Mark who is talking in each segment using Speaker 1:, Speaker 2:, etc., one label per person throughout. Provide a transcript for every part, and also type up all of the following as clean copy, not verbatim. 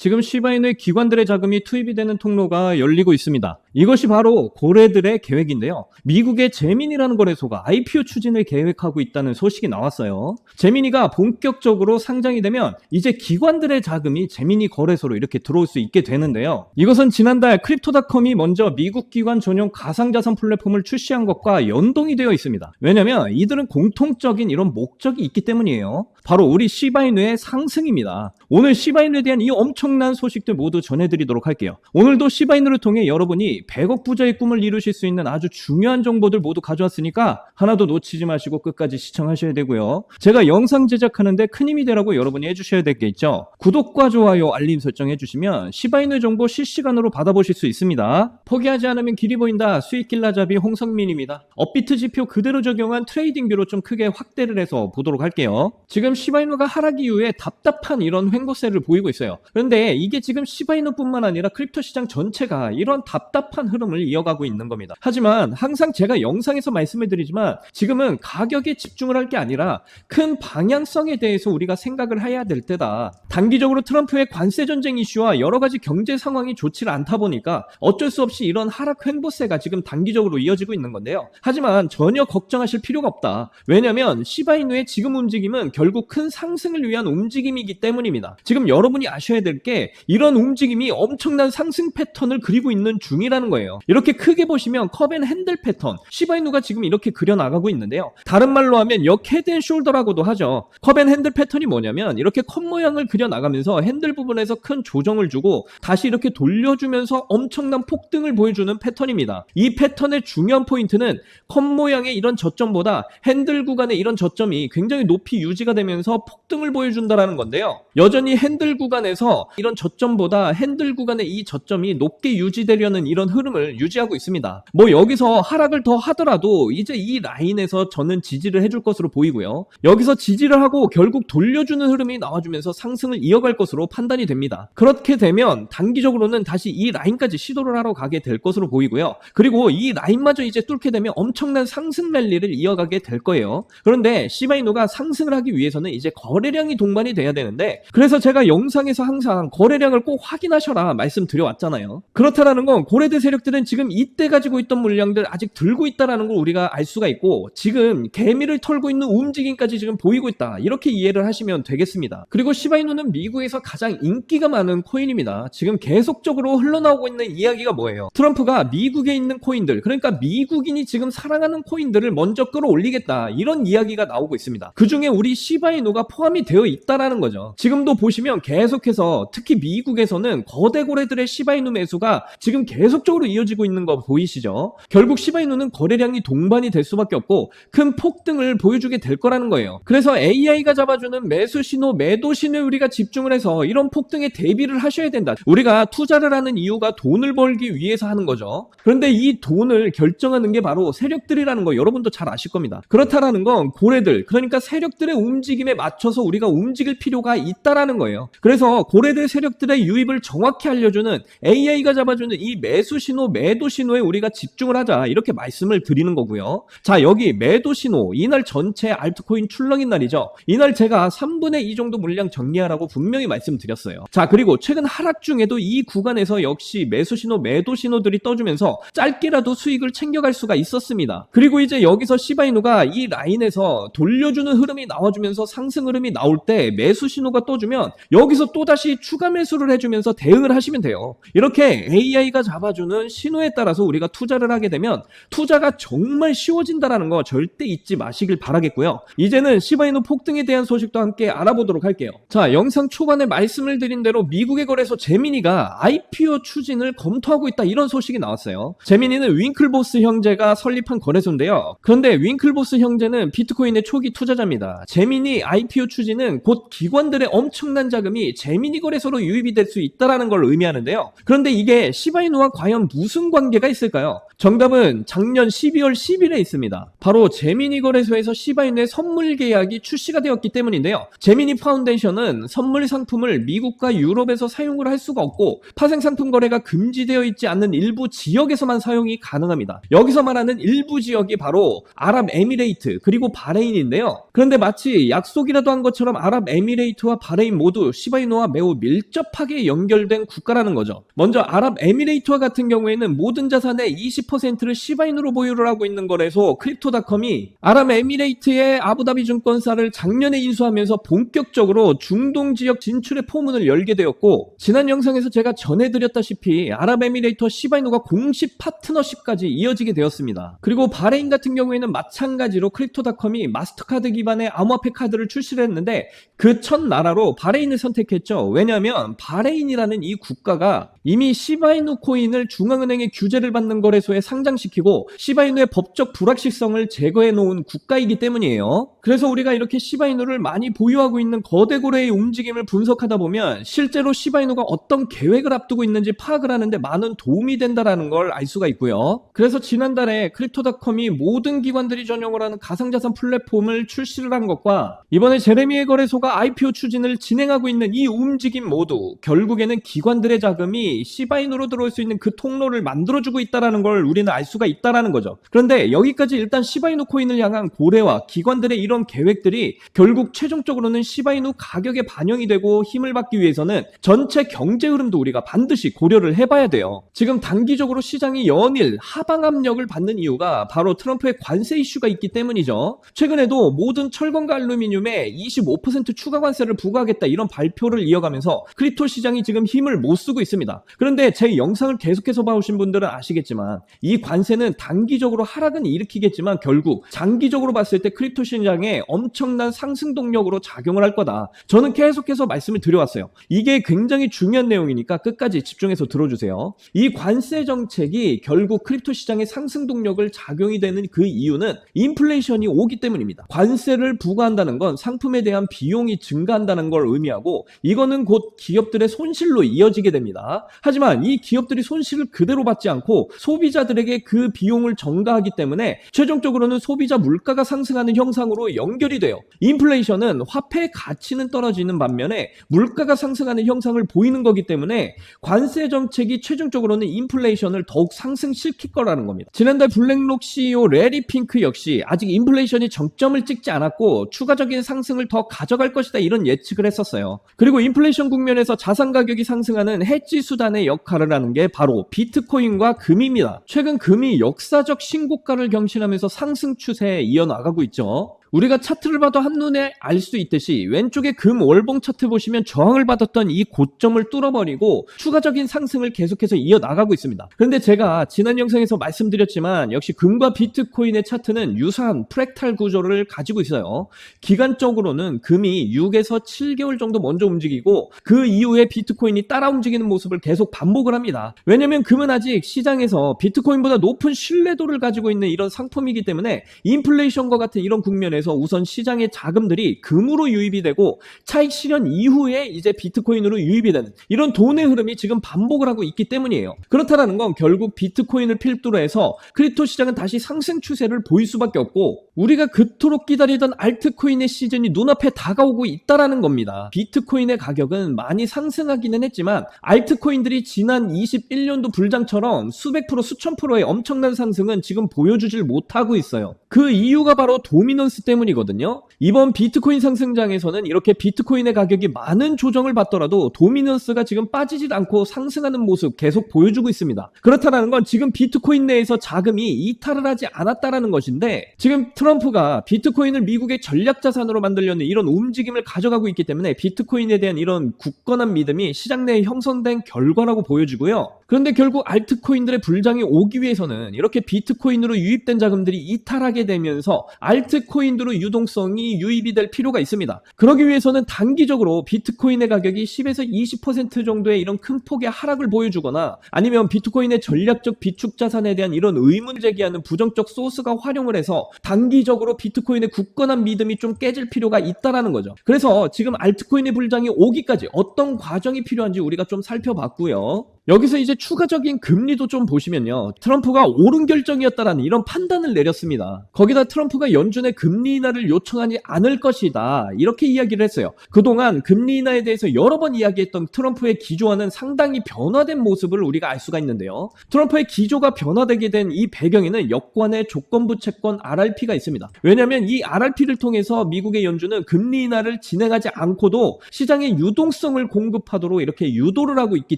Speaker 1: 지금 시바이누의 기관들의 자금이 투입이 되는 통로가 열리고 있습니다. 이것이 바로 고래들의 계획인데요. 미국의 제미니라는 거래소가 IPO 추진을 계획하고 있다는 소식이 나왔어요. 제미니가 본격적으로 상장이 되면 이제 기관들의 자금이 제미니 거래소로 이렇게 들어올 수 있게 되는데요. 이것은 지난달 크립토닷컴이 먼저 미국 기관 전용 가상자산 플랫폼을 출시한 것과 연동이 되어 있습니다. 왜냐면 이들은 공통적인 이런 목적이 있기 때문이에요. 바로 우리 시바이누의 상승입니다. 오늘 시바이누에 대한 이 엄청난 소식들 모두 전해드리도록 할게요. 오늘도 시바이누를 통해 여러분이 100억 부자의 꿈을 이루실 수 있는 아주 중요한 정보들 모두 가져왔으니까 하나도 놓치지 마시고 끝까지 시청하셔야 되고요. 제가 영상 제작하는데 큰 힘이 되라고 여러분이 해주셔야 되겠죠. 구독과 좋아요, 알림 설정 해주시면 시바이누의 정보 실시간으로 받아보실 수 있습니다. 포기하지 않으면 길이 보인다. 수익길라잡이 홍성민입니다. 업비트 지표 그대로 적용한 트레이딩뷰로 좀 크게 확대를 해서 보도록 할게요. 지금 시바이누가 하락 이후에 답답한 이런 횡보세를 보이고 있어요. 그런데 이게 지금 시바이누뿐만 아니라 크립토 시장 전체가 이런 답답한 흐름을 이어가고 있는 겁니다. 하지만 항상 제가 영상에서 말씀을 드리지만 지금은 가격에 집중을 할 게 아니라 큰 방향성에 대해서 우리가 생각을 해야 될 때다. 단기적으로 트럼프의 관세 전쟁 이슈와 여러 가지 경제 상황이 좋지 않다 보니까 어쩔 수 없이 이런 하락 횡보세가 지금 단기적으로 이어지고 있는 건데요. 하지만 전혀 걱정하실 필요가 없다. 왜냐하면 시바이누의 지금 움직임은 결국 큰 상승을 위한 움직임이기 때문입니다. 지금 여러분이 아셔야 될 게 이런 움직임이 엄청난 상승 패턴을 그리고 있는 중이라는 거예요. 이렇게 크게 보시면 컵 앤 핸들 패턴, 시바이누가 지금 이렇게 그려나가고 있는데요. 다른 말로 하면 역 헤드 앤 숄더라고도 하죠. 컵 앤 핸들 패턴이 뭐냐면 이렇게 컵 모양을 그려나가면서 핸들 부분에서 큰 조정을 주고 다시 이렇게 돌려주면서 엄청난 폭등을 보여주는 패턴입니다. 이 패턴의 중요한 포인트는 컵 모양의 이런 저점보다 핸들 구간의 이런 저점이 굉장히 높이 유지가 되면서 폭등을 보여준다는 건데요. 여전히 핸들 구간에서 이런 저점보다 핸들 구간의 이 저점이 높게 유지되려는 이런 흐름을 유지하고 있습니다. 뭐 여기서 하락을 더 하더라도 이제 이 라인에서 저는 지지를 해줄 것으로 보이고요. 여기서 지지를 하고 결국 돌려주는 흐름이 나와주면서 상승을 이어갈 것으로 판단이 됩니다. 그렇게 되면 단기적으로는 다시 이 라인까지 시도를 하러 가게 될 것으로 보이고요. 그리고 이 라인마저 이제 뚫게 되면 엄청난 상승 랠리를 이어가게 될 거예요. 그런데 시바이누가 상승을 하기 위해서는 이제 거래량이 동반이 돼야 되는데, 그래서 제가 영상에서 항상 거래량을 꼭 확인하셔라 말씀드려왔잖아요. 그렇다라는 건 고래들 세력들은 지금 이때 가지고 있던 물량들 아직 들고 있다라는 걸 우리가 알 수가 있고, 지금 개미를 털고 있는 움직임까지 지금 보이고 있다, 이렇게 이해를 하시면 되겠습니다. 그리고 시바이누는 미국에서 가장 인기가 많은 코인입니다. 지금 계속적으로 흘러나오고 있는 이야기가 뭐예요? 트럼프가 미국에 있는 코인들, 그러니까 미국인이 지금 사랑하는 코인들을 먼저 끌어올리겠다, 이런 이야기가 나오고 있습니다. 그 중에 우리 시바이누가 포함이 되어 있다라는 거죠. 지금도 보시면 계속해서 특히 미국에서는 거대 고래들의 시바이누 매수가 지금 계속적으로 이어지고 있는 거 보이시죠? 결국 시바이누는 거래량이 동반이 될 수밖에 없고 큰 폭등을 보여주게 될 거라는 거예요. 그래서 AI가 잡아주는 매수 신호, 매도 신호에 우리가 집중을 해서 이런 폭등에 대비를 하셔야 된다. 우리가 투자를 하는 이유가 돈을 벌기 위해서 하는 거죠. 그런데 이 돈을 결정하는 게 바로 세력들이라는 거 여러분도 잘 아실 겁니다. 그렇다라는 건 고래들, 그러니까 세력들의 움직임에 맞춰서 우리가 움직일 필요가 있다라는 거예요. 그래서 고래들 세력들의 유입을 정확히 알려주는 AI가 잡아주는 이 매수 신호, 매도 신호에 우리가 집중을 하자, 이렇게 말씀을 드리는 거고요. 자, 여기 매도 신호, 이날 전체 알트코인 출렁인 날이죠. 이날 제가 3분의 2 정도 물량 정리하라고 분명히 말씀드렸어요. 자, 그리고 최근 하락 중에도 이 구간에서 역시 매수 신호, 매도 신호들이 떠주면서 짧게라도 수익을 챙겨갈 수가 있었습니다. 그리고 이제 여기서 시바이누가 이 라인에서 돌려주는 흐름이 나와주면서 상승 흐름이 나올 때 매수 신호가 떠주면 여기서 또다시 추가 매수를 해주면서 대응을 하시면 돼요. 이렇게 AI가 잡아주는 신호에 따라서 우리가 투자를 하게 되면 투자가 정말 쉬워진다는 거 절대 잊지 마시길 바라겠고요. 이제는 시바이누 폭등에 대한 소식도 함께 알아보도록 할게요. 자, 영상 초반에 말씀을 드린 대로 미국의 거래소 제미니가 IPO 추진을 검토하고 있다, 이런 소식이 나왔어요. 제미니는 윙클보스 형제가 설립한 거래소인데요. 그런데 윙클보스 형제는 비트코인의 초기 투자자입니다. 제미니 IPO 추진은 곧 기관들의 엄청난 자금이 제미니 거래소로 유입이 될 수 있다는 걸 의미하는데요. 그런데 이게 시바이누와 과연 과연 무슨 관계가 있을까요? 정답은 작년 12월 10일에 있습니다. 바로 제미니 거래소에서 시바이누의 선물 계약이 출시가 되었기 때문인데요. 제미니 파운데이션은 선물 상품을 미국과 유럽에서 사용을 할 수가 없고 파생 상품 거래가 금지되어 있지 않는 일부 지역에서만 사용이 가능합니다. 여기서 말하는 일부 지역이 바로 아랍에미레이트 그리고 바레인인데요. 그런데 마치 약속이라도 한 것처럼 아랍에미레이트와 바레인 모두 시바이누와 매우 밀접하게 연결된 국가라는 거죠. 먼저 아랍에미레이트와 같은 경우에는 모든 자산의 20%를 시바이누로 보유를 하고 있는 거래소 크립토닷컴이 아랍에미레이트의 아부다비 증권사를 작년에 인수하면서 본격적으로 중동 지역 진출의 포문을 열게 되었고, 지난 영상에서 제가 전해드렸다시피 아랍에미레이트와 시바이누가 공식 파트너십까지 이어지게 되었습니다. 그리고 바레인 같은 경우에는 마찬가지로 크립토닷컴이 마스터카드 기반의 암호화폐 카드를 출시를 했는데 그 첫 나라로 바레인을 선택했죠. 왜냐하면 바레인이라는 이 국가가 이미 시바이누 코인을 중앙은행의 규제를 받는 거래소에 상장시키고 시바이누의 법적 불확실성을 제거해 놓은 국가이기 때문이에요. 그래서 우리가 이렇게 시바이누를 많이 보유하고 있는 거대 고래의 움직임을 분석하다 보면 실제로 시바이누가 어떤 계획을 앞두고 있는지 파악을 하는데 많은 도움이 된다는 걸 알 수가 있고요. 그래서 지난달에 크립토닷컴이 모든 기관들이 전용을 하는 가상자산 플랫폼을 출시를 한 것과 이번에 제레미의 거래소가 IPO 추진을 진행하고 있는 이 움직임 모두 결국에는 기관들의 자금이 시바이누로 들어올 수 있는 그 통로를 만들어주고 있다는 걸 우리는 알 수가 있다는 거죠. 그런데 여기까지 일단 시바이누 코인을 향한 고래와 기관들의 이런 계획들이 결국 최종적으로는 시바이누 가격에 반영이 되고 힘을 받기 위해서는 전체 경제 흐름도 우리가 반드시 고려를 해봐야 돼요. 지금 단기적으로 시장이 연일 하방 압력을 받는 이유가 바로 트럼프의 관세 이슈가 있기 때문이죠. 최근에도 모든 철강과 알루미늄에 25% 추가 관세를 부과하겠다 이런 발표를 이어가면서 크립토 시장이 지금 힘을 못 쓰고 있습니다. 그런데 제 영상을 계속해서 봐오신 분들은 아시겠지만 이 관세는 단기적으로 하락은 일으키겠지만 결국 장기적으로 봤을 때 크립토 시장에 엄청난 상승 동력으로 작용을 할 거다. 저는 계속해서 말씀을 드려왔어요. 이게 굉장히 중요한 내용이니까 끝까지 집중해서 들어주세요. 이 관세 정책이 결국 크립토 시장의 상승 동력을 작용이 되는 그 이유는 인플레이션이 오기 때문입니다. 관세를 부과한다는 건 상품에 대한 비용이 증가한다는 걸 의미하고 이거는 곧 기업들의 손실로 이어지게 됩니다. 하지만 이 기업들이 손실을 그대로 받지 않고 소비자들에게 그 비용을 전가하기 때문에 최종적으로는 소비자 물가가 상승하는 형상으로 연결이 돼요. 인플레이션은 화폐의 가치는 떨어지는 반면에 물가가 상승하는 형상을 보이는 거기 때문에 관세 정책이 최종적으로는 인플레이션을 더욱 상승시킬 거라는 겁니다. 지난달 블랙록 CEO 레리 핑크 역시 아직 인플레이션이 정점을 찍지 않았고 추가적인 상승을 더 가져갈 것이다 이런 예측을 했었어요. 그리고 인플레이션 국면에서 자산 가격이 상승하는 해지 수단의 역할을 하는 게 바로 비트코인과 금입니다. 최근 금이 역사적 신고가를 경신하면서 상승 추세에 이어나가고 있죠. 우리가 차트를 봐도 한눈에 알 수 있듯이 왼쪽에 금 월봉 차트 보시면 저항을 받았던 이 고점을 뚫어버리고 추가적인 상승을 계속해서 이어나가고 있습니다. 그런데 제가 지난 영상에서 말씀드렸지만 역시 금과 비트코인의 차트는 유사한 프랙탈 구조를 가지고 있어요. 기간적으로는 금이 6에서 7개월 정도 먼저 움직이고 그 이후에 비트코인이 따라 움직이는 모습을 계속 반복을 합니다. 왜냐면 금은 아직 시장에서 비트코인보다 높은 신뢰도를 가지고 있는 이런 상품이기 때문에 인플레이션과 같은 이런 국면에서 우선 시장의 자금들이 금으로 유입이 되고 차익 실현 이후에 이제 비트코인으로 유입이 되는 이런 돈의 흐름이 지금 반복을 하고 있기 때문이에요. 그렇다는 건 결국 비트코인을 필두로 해서 크립토 시장은 다시 상승 추세를 보일 수밖에 없고 우리가 그토록 기다리던 알트코인의 시즌이 눈앞에 다가오고 있다라는 겁니다. 비트코인의 가격은 많이 상승하기는 했지만 알트코인들이 지난 21년도 불장처럼 수백 프로 수천 프로의 엄청난 상승은 지금 보여주질 못하고 있어요. 그 이유가 바로 도미넌스 때문이거든요. 이번 비트코인 상승장에서는 이렇게 비트코인의 가격이 많은 조정을 받더라도 도미넌스가 지금 빠지질 않고 상승하는 모습 계속 보여주고 있습니다. 그렇다는 건 지금 비트코인 내에서 자금이 이탈을 하지 않았다라는 것인데 지금 트럼프가 비트코인을 미국의 전략 자산으로 만들려는 이런 움직임을 가져가고 있기 때문에 비트코인에 대한 이런 굳건한 믿음이 시장 내에 형성된 결과라고 보여지고요. 그런데 결국 알트코인들의 불장이 오기 위해서는 이렇게 비트코인으로 유입된 자금들이 이탈하게 되면서 알트코인으로 유동성이 유입이 될 필요가 있습니다. 그러기 위해서는 단기적으로 비트코인의 가격이 10에서 20% 정도의 이런 큰 폭의 하락을 보여주거나 아니면 비트코인의 전략적 비축 자산에 대한 이런 의문을 제기하는 부정적 소스가 활용을 해서 단기적으로 비트코인의 굳건한 믿음이 좀 깨질 필요가 있다라는 거죠. 그래서 지금 알트코인의 불장이 오기까지 어떤 과정이 필요한지 우리가 좀 살펴봤고요. 여기서 이제 추가적인 금리도 좀 보시면요. 트럼프가 옳은 결정이었다라는 이런 판단을 내렸습니다. 거기다 트럼프가 연준에 금리 인하를 요청하지 않을 것이다. 이렇게 이야기를 했어요. 그동안 금리 인하에 대해서 여러 번 이야기했던 트럼프의 기조와는 상당히 변화된 모습을 우리가 알 수가 있는데요. 트럼프의 기조가 변화되게 된 이 배경에는 여권의 조건부 채권 RRP가 있습니다. 왜냐하면 이 RRP를 통해서 미국의 연준은 금리 인하를 진행하지 않고도 시장에 유동성을 공급하도록 이렇게 유도를 하고 있기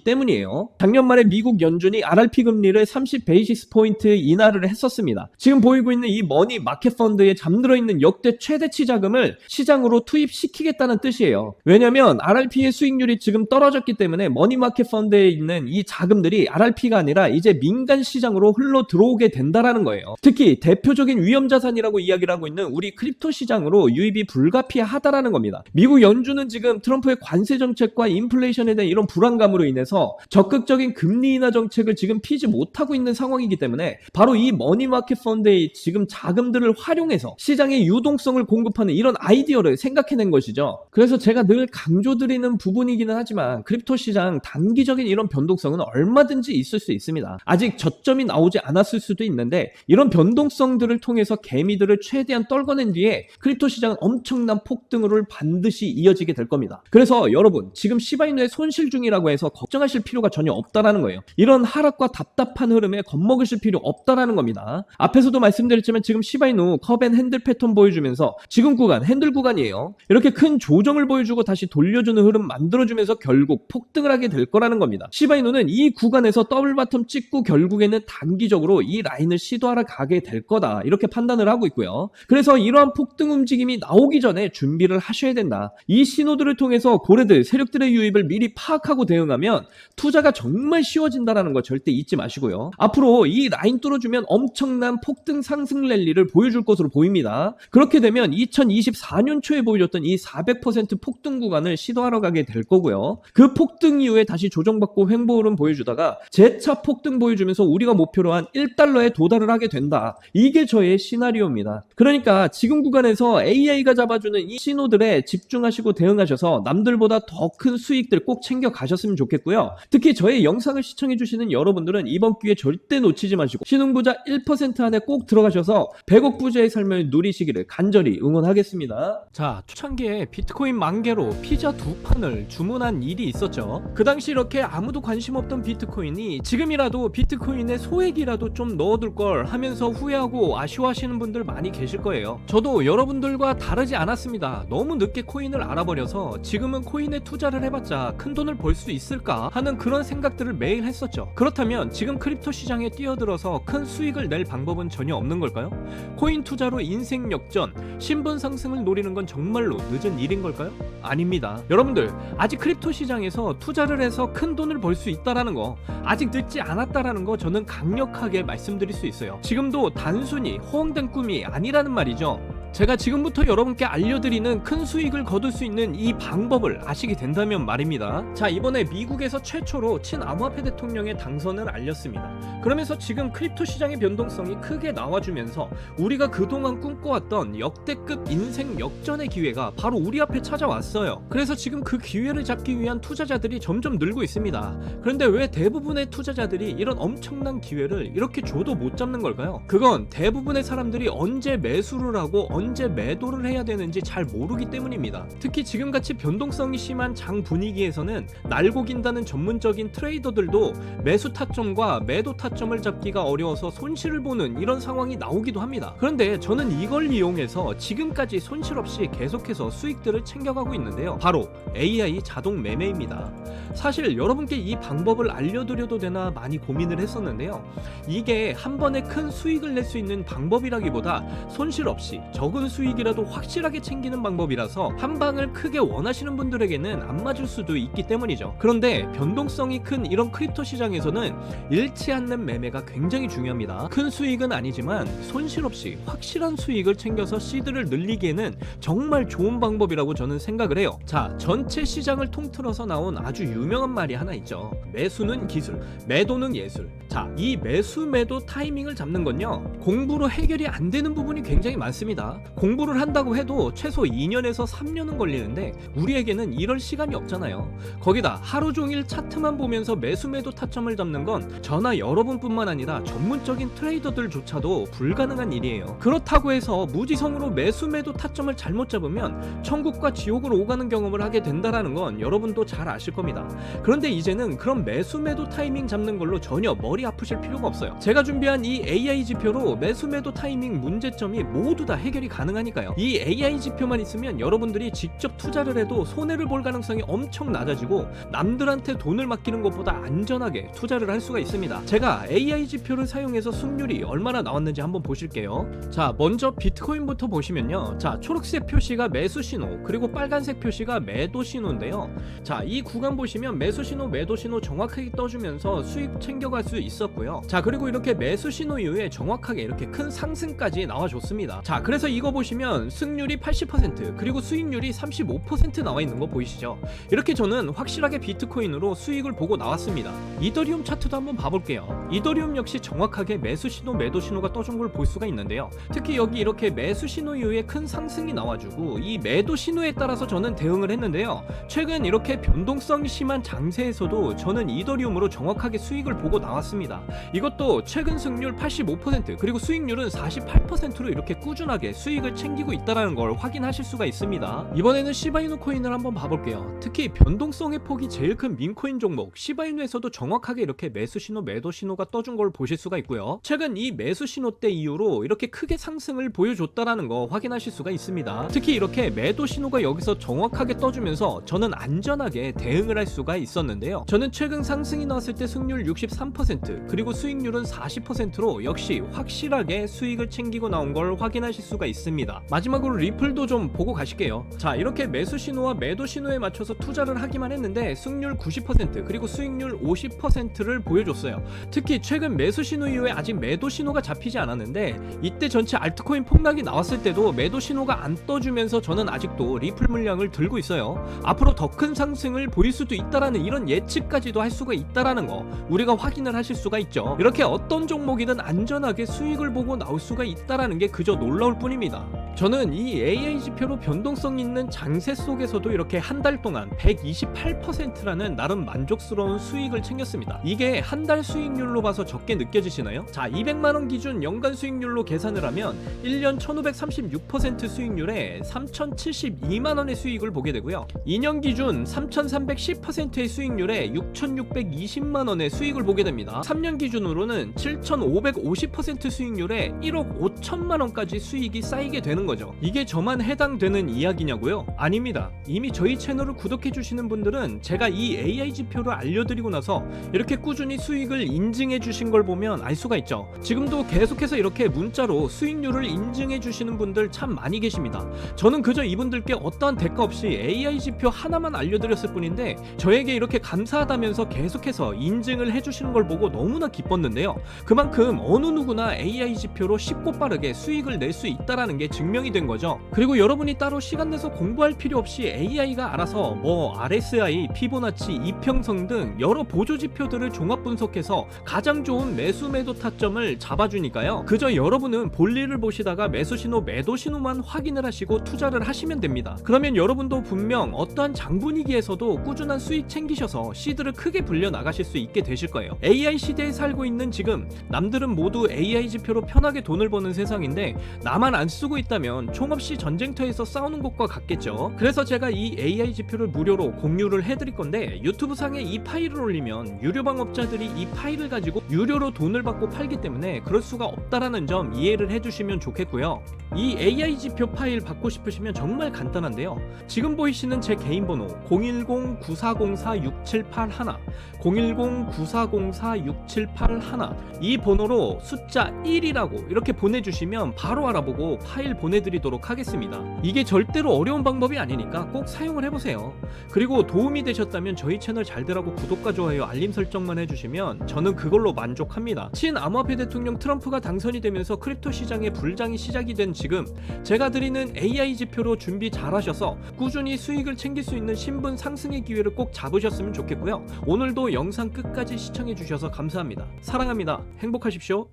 Speaker 1: 때문이에요. 작년 말에 미국 연준이 RRP 금리를 30 베이시스 포인트 인하를 했었습니다. 지금 보이고 있는 이 머니 마켓 펀드에 잠들어 있는 역대 최대치 자금을 시장으로 투입시키겠다는 뜻이에요. 왜냐하면 RRP의 수익률이 지금 떨어졌기 때문에 머니 마켓 펀드에 있는 이 자금들이 RRP가 아니라 이제 민간 시장으로 흘러 들어오게 된다라는 거예요. 특히 대표적인 위험 자산이라고 이야기를 하고 있는 우리 크립토 시장으로 유입이 불가피하다라는 겁니다. 미국 연준은 지금 트럼프의 관세 정책과 인플레이션에 대한 이런 불안감으로 인해서 적극적인 금리 인하 정책을 지금 피지 못하고 있는 상황이기 때문에 바로 이 머니마켓 펀드의 지금 자금들을 활용해서 시장의 유동성을 공급하는 이런 아이디어를 생각해낸 것이죠. 그래서 제가 늘 강조드리는 부분이기는 하지만 크립토 시장 단기적인 이런 변동성은 얼마든지 있을 수 있습니다. 아직 저점이 나오지 않았을 수도 있는데 이런 변동성들을 통해서 개미들을 최대한 떨궈낸 뒤에 크립토 시장은 엄청난 폭등으로 반드시 이어지게 될 겁니다. 그래서 여러분 지금 시바이누의 손실 중이라고 해서 걱정하실 필요가 전혀 없다라는 거예요. 이런 하락과 답답한 흐름에 겁먹으실 필요 없다라는 겁니다. 앞에서도 말씀드렸지만 지금 시바이누 컵앤 핸들 패턴 보여주면서 지금 구간 핸들 구간이에요. 이렇게 큰 조정을 보여주고 다시 돌려주는 흐름 만들어주면서 결국 폭등을 하게 될 거라는 겁니다. 시바이누는 이 구간에서 더블 바텀 찍고 결국에는 단기적으로 이 라인을 시도하러 가게 될 거다 이렇게 판단을 하고 있고요. 그래서 이러한 폭등 움직임이 나오기 전에 준비를 하셔야 된다. 이 신호들을 통해서 고래들 세력들의 유입을 미리 파악하고 대응하면 투자가 정말 쉬워진다라는 거 절대 잊지 마시고요. 앞으로 이 라인 뚫어주면 엄청난 폭등 상승 랠리를 보여줄 것으로 보입니다. 그렇게 되면 2024년 초에 보여줬던 이 400% 폭등 구간을 시도하러 가게 될 거고요. 그 폭등 이후에 다시 조정받고 횡보 흐름 보여주다가 재차 폭등 보여주면서 우리가 목표로 한 1달러에 도달을 하게 된다. 이게 저의 시나리오입니다. 그러니까 지금 구간에서 AI가 잡아주는 이 신호들에 집중하시고 대응하셔서 남들보다 더 큰 수익들 꼭 챙겨 가셨으면 좋겠고요. 특히 저의 영상을 시청해주시는 여러분들은 이번 기회 절대 놓치지 마시고 신흥부자 1% 안에 꼭 들어가셔서 100억 부자의 삶을 누리시기를 간절히 응원하겠습니다. 자, 초창기에 비트코인 만개로 피자 2판을 주문한 일이 있었죠. 그 당시 이렇게 아무도 관심 없던 비트코인이 지금이라도 비트코인에 소액이라도 좀 넣어둘 걸 하면서 후회하고 아쉬워하시는 분들 많이 계실 거예요. 저도 여러분들과 다르지 않았습니다. 너무 늦게 코인을 알아버려서 지금은 코인에 투자를 해봤자 큰 돈을 벌 수 있을까 하는 그런 생각들을 매일 했었죠. 그렇다면 지금 크립토 시장에 뛰어들어서 큰 수익을 낼 방법은 전혀 없는 걸까요? 코인 투자로 인생 역전, 신분 상승을 노리는 건 정말로 늦은 일인 걸까요? 아닙니다. 여러분들 아직 크립토 시장에서 투자를 해서 큰 돈을 벌 수 있다라는 거 아직 늦지 않았다라는 거 저는 강력하게 말씀드릴 수 있어요. 지금도 단순히 허황된 꿈이 아니라는 말이죠. 제가 지금부터 여러분께 알려드리는 큰 수익을 거둘 수 있는 이 방법을 아시게 된다면 말입니다. 자, 이번에 미국에서 최초로 친암호화폐 대통령의 당선을 알렸습니다. 그러면서 지금 크립토 시장의 변동성이 크게 나와주면서 우리가 그동안 꿈꿔왔던 역대급 인생 역전의 기회가 바로 우리 앞에 찾아왔어요. 그래서 지금 그 기회를 잡기 위한 투자자들이 점점 늘고 있습니다. 그런데 왜 대부분의 투자자들이 이런 엄청난 기회를 이렇게 줘도 못 잡는 걸까요? 그건 대부분의 사람들이 언제 매수를 하고 언제 매도를 해야 되는지 잘 모르기 때문입니다. 특히 지금같이 변동성이 심한 장 분위기에서는 날고 긴다는 전문적인 트레이더들도 매수 타점과 매도 타점을 잡기가 어려워서 손실을 보는 이런 상황이 나오기도 합니다. 그런데 저는 이걸 이용해서 지금까지 손실 없이 계속해서 수익들을 챙겨가고 있는데요. 바로 AI 자동 매매입니다. 사실 여러분께 이 방법을 알려드려도 되나 많이 고민을 했었는데요. 이게 한 번에 큰 수익을 낼 수 있는 방법이라기보다 손실 없이 적은 수익이라도 확실하게 챙기는 방법이라서 한 방을 크게 원하시는 분들에게는 안 맞을 수도 있기 때문이죠. 그런데 변동성이 큰 이런 크립토 시장에서는 잃지 않는 매매가 굉장히 중요합니다. 큰 수익은 아니지만 손실 없이 확실한 수익을 챙겨서 시드를 늘리기에는 정말 좋은 방법이라고 저는 생각을 해요. 자, 전체 시장을 통틀어서 나온 아주 유명한 말이 하나 있죠. 매수는 기술, 매도는 예술. 자, 이 매수 매도 타이밍을 잡는 건요, 공부로 해결이 안 되는 부분이 굉장히 많습니다. 있습니다. 공부를 한다고 해도 최소 2년에서 3년은 걸리는데 우리에게는 이럴 시간이 없잖아요. 거기다 하루 종일 차트만 보면서 매수 매도 타점을 잡는 건 저나 여러분뿐만 아니라 전문적인 트레이더들조차도 불가능한 일이에요. 그렇다고 해서 무지성으로 매수 매도 타점을 잘못 잡으면 천국과 지옥으로 오가는 경험을 하게 된다라는 건 여러분도 잘 아실 겁니다. 그런데 이제는 그런 매수 매도 타이밍 잡는 걸로 전혀 머리 아프실 필요가 없어요. 제가 준비한 이 AI 지표로 매수 매도 타이밍 문제점이 모두 다 해결이 가능하니까요. 이 AI 지표만 있으면 여러분들이 직접 투자를 해도 손해를 볼 가능성이 엄청 낮아지고 남들한테 돈을 맡기는 것보다 안전하게 투자를 할 수가 있습니다. 제가 AI 지표를 사용해서 승률이 얼마나 나왔는지 한번 보실게요. 자, 먼저 비트코인부터 보시면요. 자, 초록색 표시가 매수 신호, 그리고 빨간색 표시가 매도 신호인데요. 자, 이 구간 보시면 매수 신호, 매도 신호 정확하게 떠주면서 수익 챙겨갈 수 있었고요. 자, 그리고 이렇게 매수 신호 이후에 정확하게 이렇게 큰 상승까지 나와줬습니다. 자, 그래서 이거 보시면 승률이 80% 그리고 수익률이 35% 나와 있는 거 보이시죠? 이렇게 저는 확실하게 비트코인으로 수익을 보고 나왔습니다. 이더리움 차트도 한번 봐볼게요. 이더리움 역시 정확하게 매수 신호, 매도 신호가 떠준 걸 볼 수가 있는데요. 특히 여기 이렇게 매수 신호 이후에 큰 상승이 나와주고 이 매도 신호에 따라서 저는 대응을 했는데요. 최근 이렇게 변동성 심한 장세에서도 저는 이더리움으로 정확하게 수익을 보고 나왔습니다. 이것도 최근 승률 85% 그리고 수익률은 48%로 이렇게 꾸준하게 수익을 챙기고 있다는 걸 확인하실 수가 있습니다. 이번에는 시바이누 코인을 한번 봐볼게요. 특히 변동성의 폭이 제일 큰 민코인 종목 시바이누에서도 정확하게 이렇게 매수 신호, 매도 신호가 떠준 걸 보실 수가 있고요. 최근 이 매수 신호 때 이후로 이렇게 크게 상승을 보여줬다라는 거 확인하실 수가 있습니다. 특히 이렇게 매도 신호가 여기서 정확하게 떠주면서 저는 안전하게 대응을 할 수가 있었는데요. 저는 최근 상승이 나왔을 때 승률 63% 그리고 수익률은 40%로 역시 확실하게 수익을 챙기고 나온 걸 확인하실 수가 있습니다. 마지막으로 리플도 좀 보고 가실게요. 자, 이렇게 매수 신호와 매도 신호에 맞춰서 투자를 하기만 했는데 승률 90% 그리고 수익률 50%를 보여줬어요. 특히 최근 매수 신호 이후에 아직 매도 신호가 잡히지 않았는데 이때 전체 알트코인 폭락이 나왔을 때도 매도 신호가 안 떠주면서 저는 아직도 리플 물량을 들고 있어요. 앞으로 더 큰 상승을 보일 수도 있다라는 이런 예측까지도 할 수가 있다라는 거 우리가 확인을 하실 수가 있죠. 이렇게 어떤 종목이든 안전하게 수익을 보고 나올 수가 있다라는 게 그저 놀라울 뿐입니다. 저는 이 AI 지표로 변동성 있는 장세 속에서도 이렇게 한 달 동안 128%라는 나름 만족스러운 수익을 챙겼습니다. 이게 한 달 수익률로 봐서 적게 느껴지시나요? 자, 200만원 기준 연간 수익률로 계산을 하면 1년 1536% 수익률에 3072만원의 수익을 보게 되고요. 2년 기준 3310%의 수익률에 6620만원의 수익을 보게 됩니다. 3년 기준으로는 7550% 수익률에 1억 5천만원까지 수익이 쌓이게 되는 거죠. 이게 저만 해당되는 이야기냐고요? 아닙니다. 이미 저희 채널을 구독해주시는 분들은 제가 이 AI 지표를 알려드리고 나서 이렇게 꾸준히 수익을 인증해주신 걸 보면 알 수가 있죠. 지금도 계속해서 이렇게 문자로 수익률을 인증해주시는 분들 참 많이 계십니다. 저는 그저 이분들께 어떠한 대가 없이 AI 지표 하나만 알려드렸을 뿐인데 저에게 이렇게 감사하다면서 계속해서 인증을 해주시는 걸 보고 너무나 기뻤는데요. 그만큼 어느 누구나 AI 지표로 쉽고 빠르게 수익을 낼 수 있다는 게 증명이 된 거죠. 그리고 여러분이 따로 시간 내서 공부할 필요 없이 AI가 알아서 뭐 RSI, 피보나치, 이평선 등 여러 보조 지표들을 종합 분석해서 가장 좋은 매수 매도 타점을 잡아주니까요. 그저 여러분은 볼일을 보시다가 매수 신호, 매도 신호만 확인을 하시고 투자를 하시면 됩니다. 그러면 여러분도 분명 어떠한 장분위기에서도 꾸준한 수익 챙기셔서 시드를 크게 불려 나가실 수 있게 되실 거예요. AI 시대에 살고 있는 지금 남들은 모두 AI 지표로 편하게 돈을 버는 세상인데 나만 안 쓰고 있다면 총없이 전쟁터에서 싸우는 것과 같겠죠. 그래서 제가 이 AI 지표를 무료로 공유를 해드릴 건데 유튜브 상에 이 파일을 올리면 유료 방업자들이 이 파일을 가지고 유료로 돈을 받고 팔기 때문에 그럴 수가 없다라는 점 이해를 해주시면 좋겠고요. 이 AI 지표 파일 받고 싶으시면 정말 간단한데요. 지금 보이시는 제 개인 번호 010-9404-6781 010-9404-6781 이 번호로 숫자 1이라고 이렇게 보내주시면 바로 알아보고 파일 보내드리도록 하겠습니다. 이게 절대로 어려운 방법이 아니니까 꼭 사용을 해보세요. 그리고 도움이 되셨다면 저희 채널 잘 되라고 구독과 좋아요, 알림 설정만 해주시면 저는 그걸로 만족합니다. 친암호화폐 대통령 트럼프가 당선이 되면서 크립토 시장의 불장이 시작이 된 지금 제가 드리는 AI 지표로 준비 잘 하셔서 꾸준히 수익을 챙길 수 있는 신분 상승의 기회를 꼭 잡으셨으면 좋겠고요. 오늘도 영상 끝까지 시청해 주셔서 감사합니다. 사랑합니다. 행복하십시오.